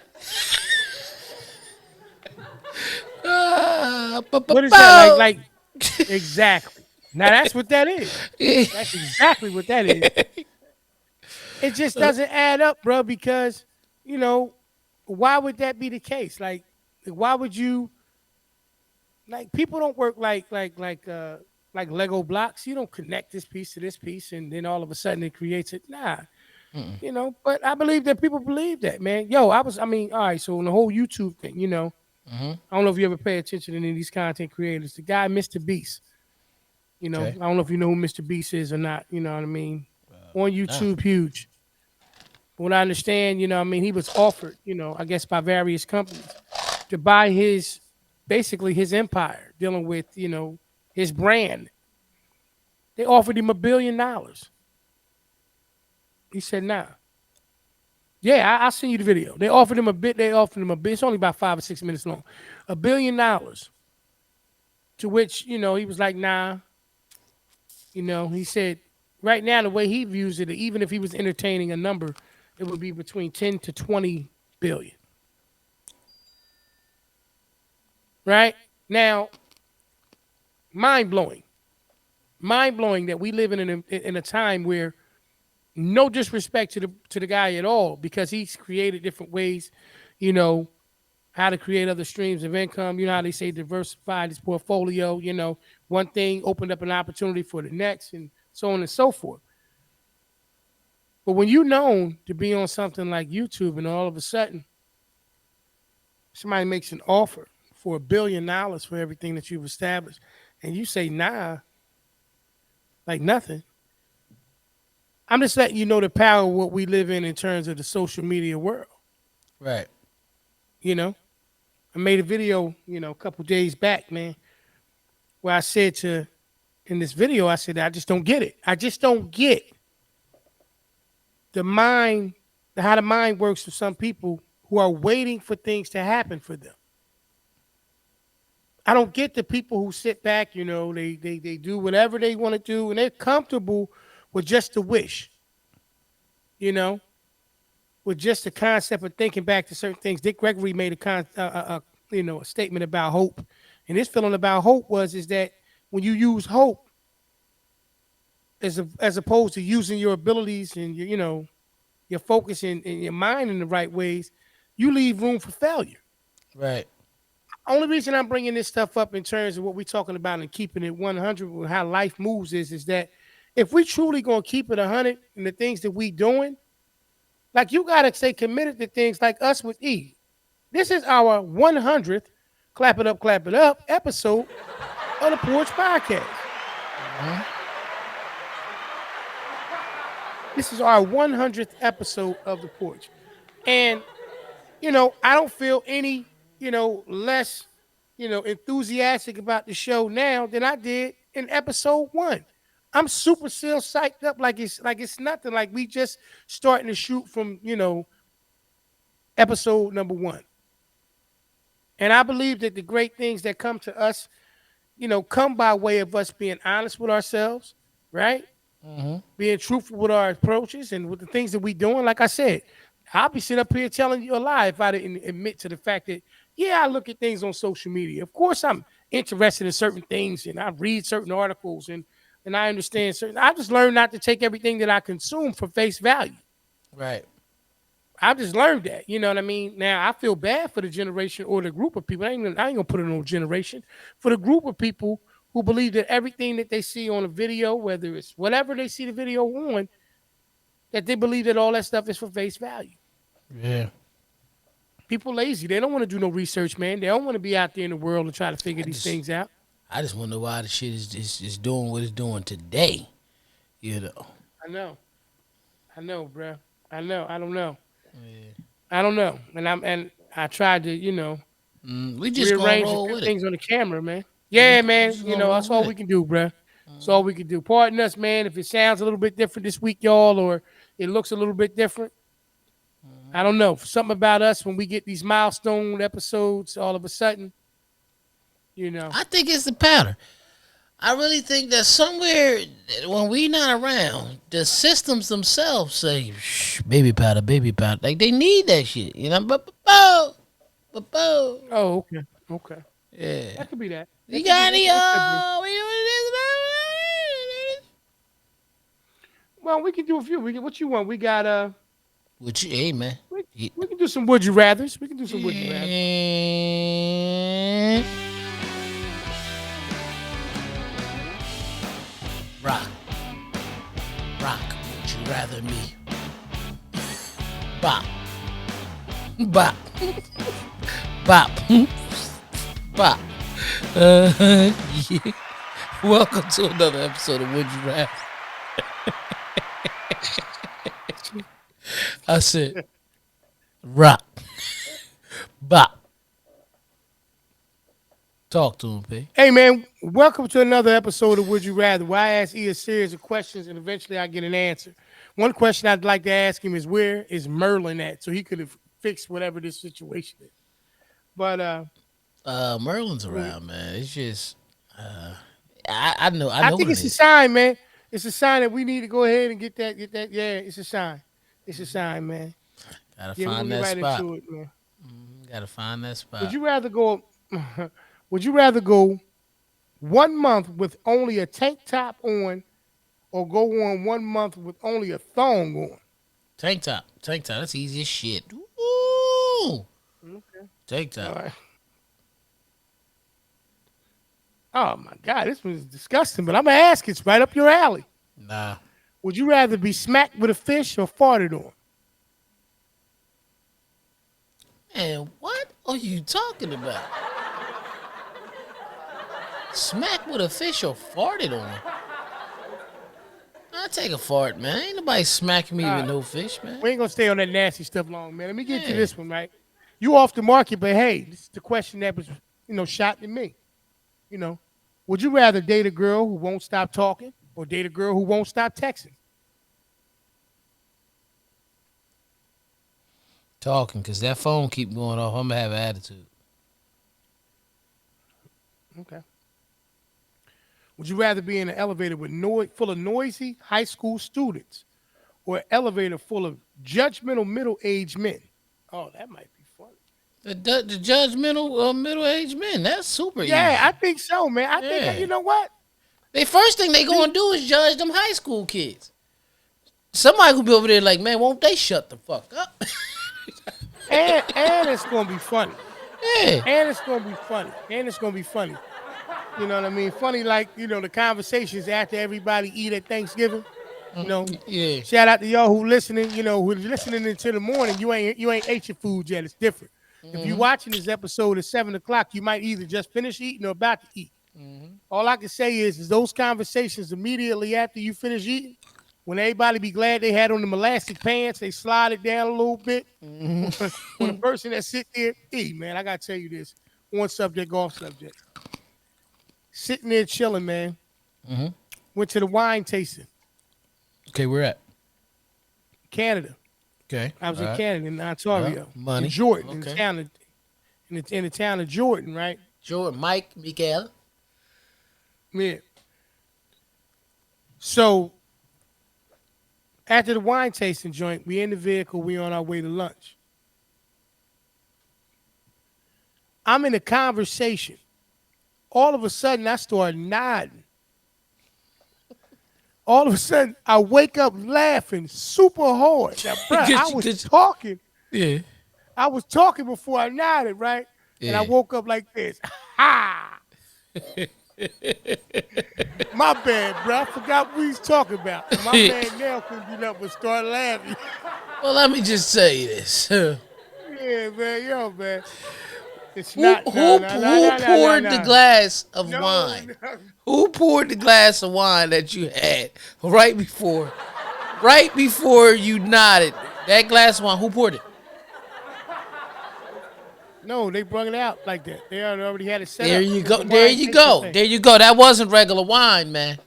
What is that? Like exactly. Now that's what that is. That's exactly what that is. It just doesn't add up, bro, because, you know, why would that be the case? Why would you people don't work like Lego blocks. You don't connect this piece to this piece and then all of a sudden it creates it. Nah. But I believe that people believe that, man. Yo, I mean, all right, so on the whole YouTube thing, Mm-hmm. I don't know if you ever pay attention to any of these content creators. The guy, Mr. Beast, Okay. I don't know if you know who Mr. Beast is or not, you know what I mean? On Nah. YouTube, huge. From what I understand, I mean, he was offered, I guess by various companies to buy basically his empire, dealing with, his brand. They offered him $1 billion. He said, nah. Yeah, I'll send you the video. They offered him a bit. They offered him a bit. It's only about 5 or 6 minutes long. $1 billion. To which, he was like, nah. He said, right now, the way he views it, even if he was entertaining a number, it would be between 10 to 20 billion. Right? Now, mind blowing. Mind blowing that we live in a time where no disrespect to the guy at all, because he's created different ways, you know, how to create other streams of income. You know how they say diversify this portfolio. One thing opened up an opportunity for the next, and so on and so forth. But when you're known to be on something like YouTube, and all of a sudden somebody makes an offer for $1 billion for everything that you've established, and you say nah, like nothing. I'm just letting you know the power of what we live in terms of the social media world. Right. You know, I made a video, a couple days back, man, where I said to in this video, I said I just don't get it. I just don't get the mind, how the mind works for some people who are waiting for things to happen for them. I don't get the people who sit back, they do whatever they want to do and they're comfortable with just a wish, you know, with just the concept of thinking back to certain things. Dick Gregory made a statement about hope, and his feeling about hope is that when you use hope as opposed to using your abilities and your focus and your mind in the right ways, you leave room for failure. Right. Only reason I'm bringing this stuff up in terms of what we're talking about and keeping it 100 with how life moves is that if we truly gonna keep it 100 in the things that we doing, like you gotta stay committed to things like us with E. This is our 100th clap it up episode of the Porch Podcast. This is our 100th episode of the Porch, and I don't feel any less enthusiastic about the show now than I did in episode 1. I'm super still psyched up like it's nothing. Like we just starting to shoot from episode number 1. And I believe that the great things that come to us, come by way of us being honest with ourselves, right? Mm-hmm. Being truthful with our approaches and with the things that we doing. Like I said, I'll be sitting up here telling you a lie if I didn't admit to the fact that, yeah, I look at things on social media. Of course, I'm interested in certain things and I read certain articles and I understand certain. I just learned not to take everything that I consume for face value. Right. I've just learned that. You know what I mean? Now, I feel bad for the generation or the group of people. I ain't gonna put it on generation. For the group of people who believe that everything that they see on a video, whether it's whatever they see the video on, that they believe that all that stuff is for face value. Yeah. People lazy. They don't want to do no research, man. They don't want to be out there in the world and try to figure these things out. I just want to know why the shit is doing what it's doing today. I know, bro. I know. I don't know. Yeah. I don't know. And I tried to, We just gonna rearrange roll a few with it. things on the camera, man. Yeah, man. just gonna roll That's all with we it. can do, bro. That's all we can do. Pardon us, man, if it sounds a little bit different this week, y'all, or it looks a little bit different. I don't know. Something about us when we get these milestone episodes, all of a sudden, I think it's the pattern. I really think that somewhere when we not around, the systems themselves say, "Shh, baby powder, baby powder." Like they need that shit, But Oh, okay. Okay. yeah. That could be that. You got any? Well, we can do a few. What you want? We got What you, hey man? we can do some would you rathers. We can do some would you rathers. And rock, would you rather me? Bop, bop, bop, bop. Yeah. Welcome to another episode of Would You Rather. I said, rock, bop. Talk to him, P. Hey man, welcome to another episode of Would You Rather, where I ask E a series of questions and eventually I get an answer. One question I'd like to ask him is where is Merlin at? So he could have fixed whatever this situation is. But Merlin's around, man. It's just, I know. I know think what it's it a is. sign, man. It's a sign that we need to go ahead and get that. Yeah, it's a sign. It's a sign, man. Gotta Yeah, find we'll that get right spot. into it, man. Gotta find that spot. Would you rather go? Would you rather go 1 month with only a tank top on, or go on 1 month with only a thong on? Tank top. That's easy as shit. Ooh. Okay. Take All time. right. Oh my God, this was disgusting. But I'm gonna ask. It's right up your alley. Nah. Would you rather be smacked with a fish or farted on? Man, what are you talking about? Smack with a fish or farted on? I take a fart, man. Ain't nobody smacking me with no fish, man. We ain't gonna stay on that nasty stuff long, man. Let me get to Yeah. this one, right? You off the market, but hey, this is the question that was, shot to me. You know, would you rather date a girl who won't stop talking or date a girl who won't stop texting? Talking, cause that phone keep going off. I'm gonna have an attitude. Okay. Would you rather be in an elevator with full of noisy high school students or an elevator full of judgmental middle-aged men? Oh, that might be funny. The judgmental middle-aged men. That's super Yeah, easy. I think so, man. I think, Yeah. you know what? The first thing they gonna do is judge them high school kids. Somebody will be over there like, man, won't they shut the fuck up? And it's gonna be funny. Yeah. And it's gonna be funny. And it's gonna be funny. You know what I mean? Funny like, the conversations after everybody eat at Thanksgiving. You know, Yeah. shout out to y'all who listening, who's listening until the morning. You ain't ate your food yet. It's different. If you watching this episode at 7:00, you might either just finish eating or about to eat. All I can say is those conversations immediately after you finish eating, when everybody be glad they had on them elastic pants, they slide it down a little bit. When the person that sit there, man, I gotta tell you this. On subject, off subject. Sitting there chilling, man. Went to the wine tasting, Okay, where at? Canada. Okay. I was all in right. Canada, in Ontario, money. in Jordan, Okay. in the town of Jordan, right? Jordan, Mike, Miguel. Yeah. So after the wine tasting joint, we in the vehicle. We on our way to lunch. I'm in a conversation. All of a sudden, I start nodding. All of a sudden, I wake up laughing super hard. Now, bro, I was talking. Yeah. I was talking before I nodded, right? And I Yeah. woke up like this. Ha! My bad, bro. I forgot what we was talking about. My man now couldn't get up and start laughing. Well, let me just say this. Yeah, man. Yo, man. It's Who not. No, no, no, who no, no, no, poured the no. glass of No, wine? no. Who poured the glass of wine that you had right before you nodded? That glass of wine, who poured it? No, they brought it out like that. They already had it set There up. you It's go. a There wine you tasting go. thing. There you go. That wasn't regular wine, man.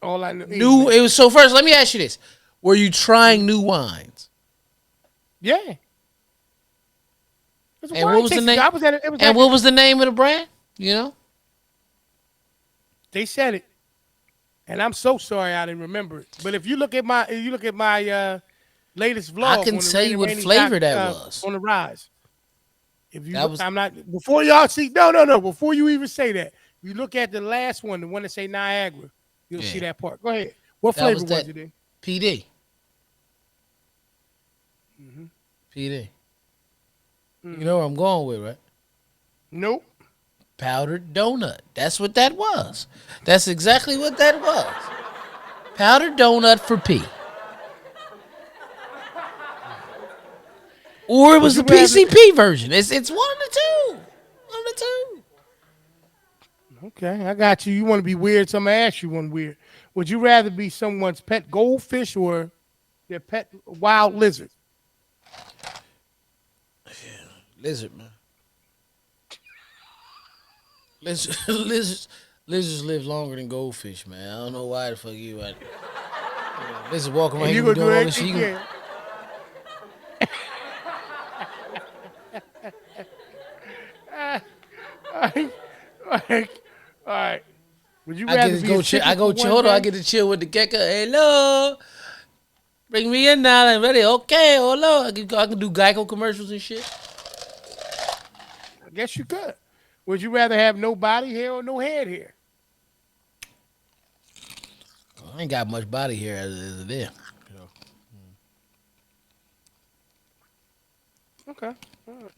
All I know. New. It was so. First, let me ask you this: were you trying new wines? Yeah. It was a And wine what was the tasting. name? I was at it. It was And like what was the name of the brand? You know. they said it, and I'm so sorry I didn't remember it. But if you look at my, latest vlog, I can on the tell you what Rainy flavor Doc, that was. on the rise. If you That look, was I'm not before y'all see. No. Before you even say that, you look at the last one, the one that say Niagara. You'll see Yeah. that part. Go ahead. What that flavor was was that it in? PD. PD. You know where I'm going with, right? Nope. Powdered donut. That's what that was. That's exactly what that was. Powdered donut for P. Or it was the Would you rather- PCP version. It's one of the two. One of the two. Okay, I got you. You want to be weird, so I'm gonna ask you one weird. Would you rather be someone's pet goldfish or their pet wild lizard? Lizard, man. Lizards live longer than goldfish, man. I don't know why the fuck you at. Lizard walking around And you here gonna do doing all this shit. anything? You Yeah. All right. Would you I rather get to be go a chill. chicken I go for chill. one Hold on. I day? get to chill with the gecko. Hello. Bring me in now. I'm ready. Okay. Hello. I can do Geico commercials and shit. I guess you could. Would you rather have no body hair or no head hair? I ain't got much body hair as it is. Okay. All right.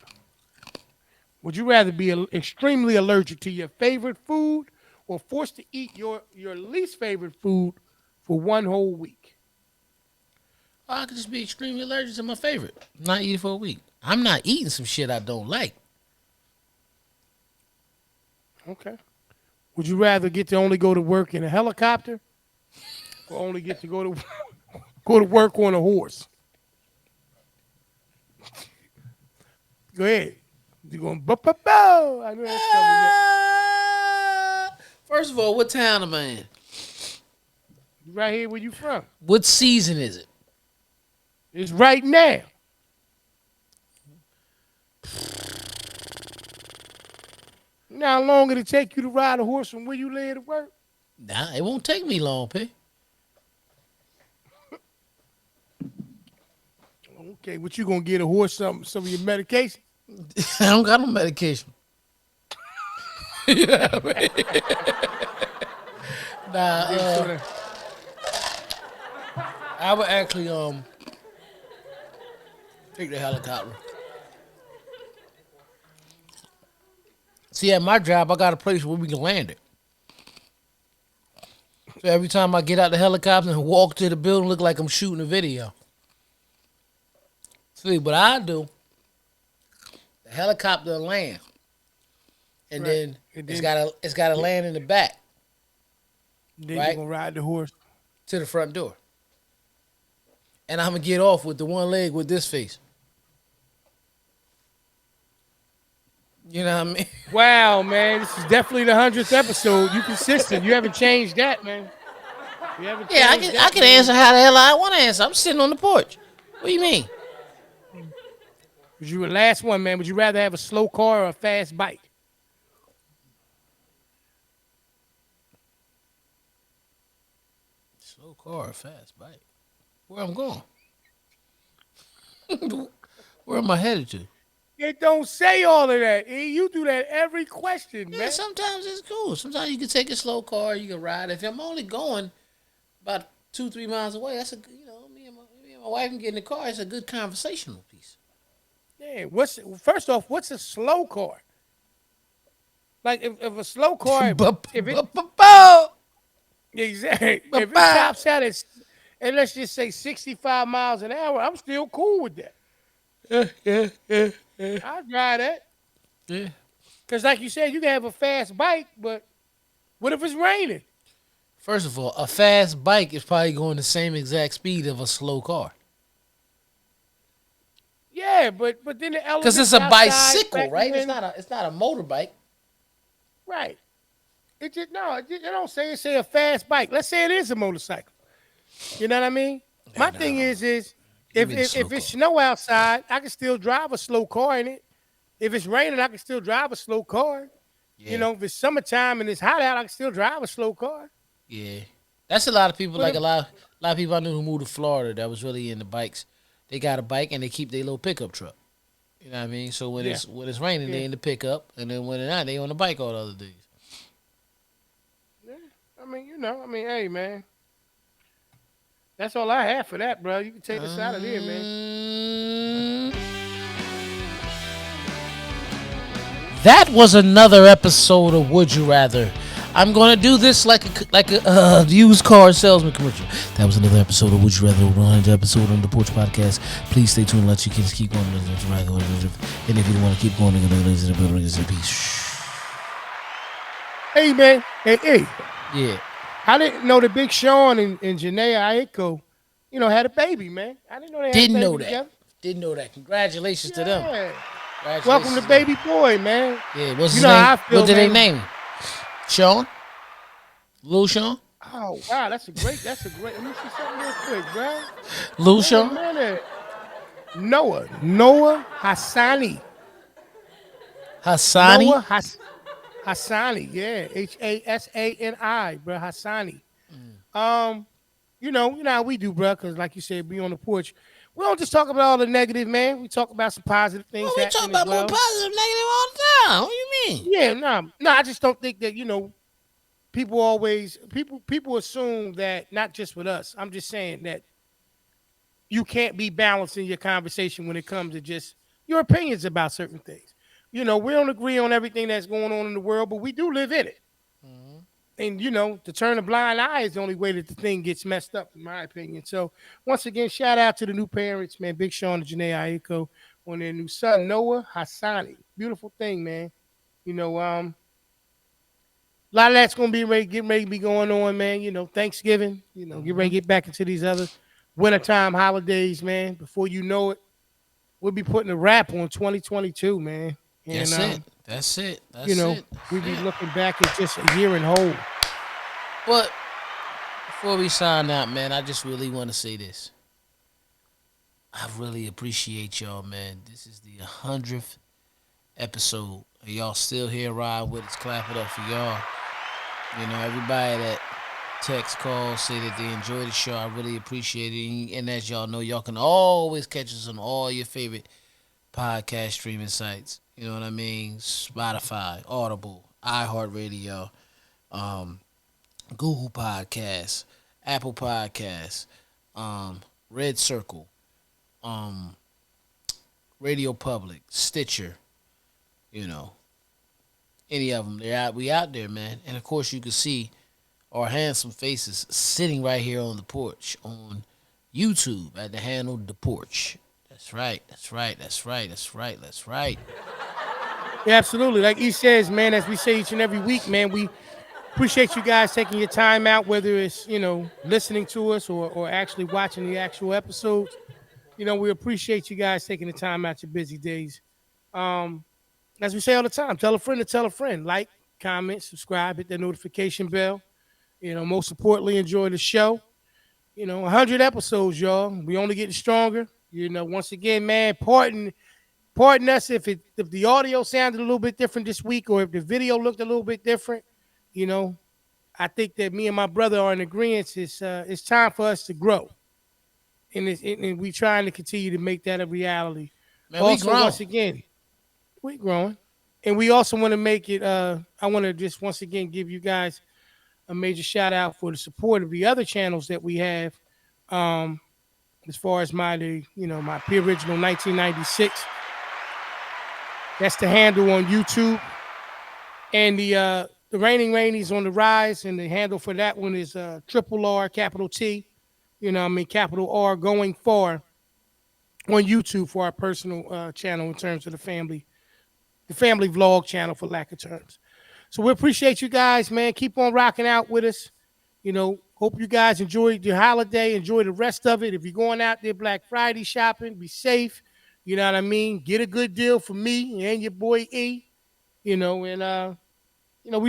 Would you rather be extremely allergic to your favorite food or forced to eat your least favorite food for one whole week? I could just be extremely allergic to my favorite. Not eat it for a week. I'm not eating some shit I don't like. Okay. Would you rather get to only go to work in a helicopter or only get to go to go to work on a horse? Go ahead. You're going bow. I know that's coming next. First of all, what town am I in? Right here where you from. What season is it? It's right now. You know how long it'll take you to ride a horse from where you lay to work? Nah, it won't take me long, P. Okay, what you gonna get a horse some of your medication? I don't got no medication. You know what I mean? Nah, I would actually take the helicopter. See, at my job, I got a place where we can land it. So every time I get out the helicopter and walk to the building, look like I'm shooting a video. See, what I do, the helicopter will land, and Right. then And it's then- gotta land in the back Then Right. you're gonna ride the horse. to the front door, and I'm gonna get off with the one leg with this face. You know what I mean? Wow, man, this is definitely the 100th episode. You consistent. You haven't changed that, man. You haven't Yeah, I changed can that, I can man. answer how the hell I want to answer. I'm sitting on the porch. What do you mean? Would you last one, man? Would you rather have a slow car or a fast bike? Slow car, fast bike. Where I'm going? Where am I headed to? It don't say all of that. You do that every question, Yeah, man. sometimes it's cool. Sometimes you can take a slow car, you can ride. If I'm only going about 2-3 miles away, that's me and my wife can get in the car. It's a good conversational piece. Yeah. First off? What's a slow car? Like if a slow car, if it exactly if it tops out at, and let's just say 65 miles an hour, I'm still cool with that. Yeah. I'd ride that. Yeah. Cause like you said, you can have a fast bike, but what if it's raining? First of all, a fast bike is probably going the same exact speed of a slow car. Yeah, but then the elements Because it's a outside bicycle, factor right? in. It's not a motorbike. Right. It don't say a fast bike. Let's say it is a motorcycle. You know what I mean? My thing is Give me the slow if it's snow outside, I can still drive a slow car in it. If it's raining, I can still drive a slow car. Yeah. You know, if it's summertime and it's hot out, I can still drive a slow car. Yeah, that's a lot of people. But Like if- a lot of people I knew who moved to Florida that was really into bikes. They got a bike and they keep their little pickup truck. You know what I mean? So when Yeah. it's raining, they Yeah. in the pickup, and then when it's not, they on the bike all the other days. Hey, man. That's all I have for that, bro. You can take this out of there, man. That was another episode of Would You Rather. I'm gonna do this like a used car salesman commercial. That was another episode of Would You Rather, 100th episode on the Porch Podcast. Please stay tuned. Let you kids keep going. And if you want to keep going, peace. Hey, man. Hey. Yeah. I didn't know that Big Sean and Janae Aiko, had a baby, man. I didn't know they had Didn't a baby know that. together. Didn't know that. Congratulations to them. Yeah. Congratulations Welcome to them. baby boy, man. Yeah, what's You his know name? how I feel, What did they man. name him? Sean? Lil Sean? Oh, wow, that's a great, let me see something real quick, bro. Lil Wait a Sean? minute. Noah Hassani. Hassani? Noah Hassani, yeah. Hassani, bro, Hassani. You know how we do, bro, because like you said, be on the porch. We don't just talk about all the negative, man. We talk about some positive things. Well, we talk happening as about more well. positive, negative all the time. What do you mean? Yeah, no, I just don't think that people assume that not just with us. I'm just saying that you can't be balanced in your conversation when it comes to just your opinions about certain things. we don't agree on everything that's going on in the world, but we do live in it. Mm-hmm. And to turn a blind eye is the only way that the thing gets messed up, in my opinion. So once again, shout out to the new parents, man. Big Sean and Janae Aiko on their new son, Noah Hassani. Beautiful thing, man. A lot of that's gonna be getting ready to be going on, man. Thanksgiving. Get ready Mm-hmm. to get back into these other wintertime holidays, man. Before you know it, we'll be putting a wrap on 2022, man. And That's it. That's it. That's it. we'll That's be it. looking back at just a year in whole. But before we sign out, man, I just really want to say this. I really appreciate y'all, man. This is the 100th episode. And y'all still here ride with us. Clap it up for y'all. Everybody that text, call, say that they enjoy the show. I really appreciate it. And as y'all know, y'all can always catch us on all your favorite podcast streaming sites. You know what I mean? Spotify, Audible, iHeartRadio, um, Google Podcasts, Apple Podcasts, Red Circle, um, Radio Public, Stitcher, you know, any of them. We out there, man. And of course, you can see our handsome faces sitting right here on the porch on YouTube at the handle the Porch. That's right. That's right. That's right. That's right. That's right. Yeah, absolutely. Like he says, man, as we say each and every week, man, we appreciate you guys taking your time out, whether it's, listening to us or actually watching the actual episodes. We appreciate you guys taking the time out your busy days. Um, as we say all the time, tell a friend to tell a friend. Like, comment, subscribe, hit that notification bell. Most importantly, enjoy the show. 100 episodes, y'all. We only getting stronger. Once again, man, pardon us if the audio sounded a little bit different this week or if the video looked a little bit different. You know, I think that me and my brother are in agreement. It's time for us to grow, and we trying to continue to make that a reality. Man, we Also, grown. once again, we're growing, and we also want to make it. I want to just once again give you guys a major shout out for the support of the other channels that we have. Um, as far as my P original 1996. That's the handle on YouTube. And the Raining Rainies on the rise, and the handle for that one is triple R, capital T, capital R going far on YouTube for our personal channel in terms of the family vlog channel for lack of terms. So we appreciate you guys, man. Keep on rocking out with us. Hope you guys enjoyed your holiday. Enjoy the rest of it. If you're going out there Black Friday shopping, be safe. You know what I mean? Get a good deal for me and your boy E. We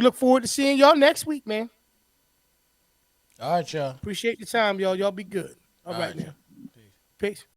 look forward to seeing y'all next week, man. All right, y'all. Appreciate the time, y'all. Y'all be good. All All right right, now. y'all. Peace. Peace.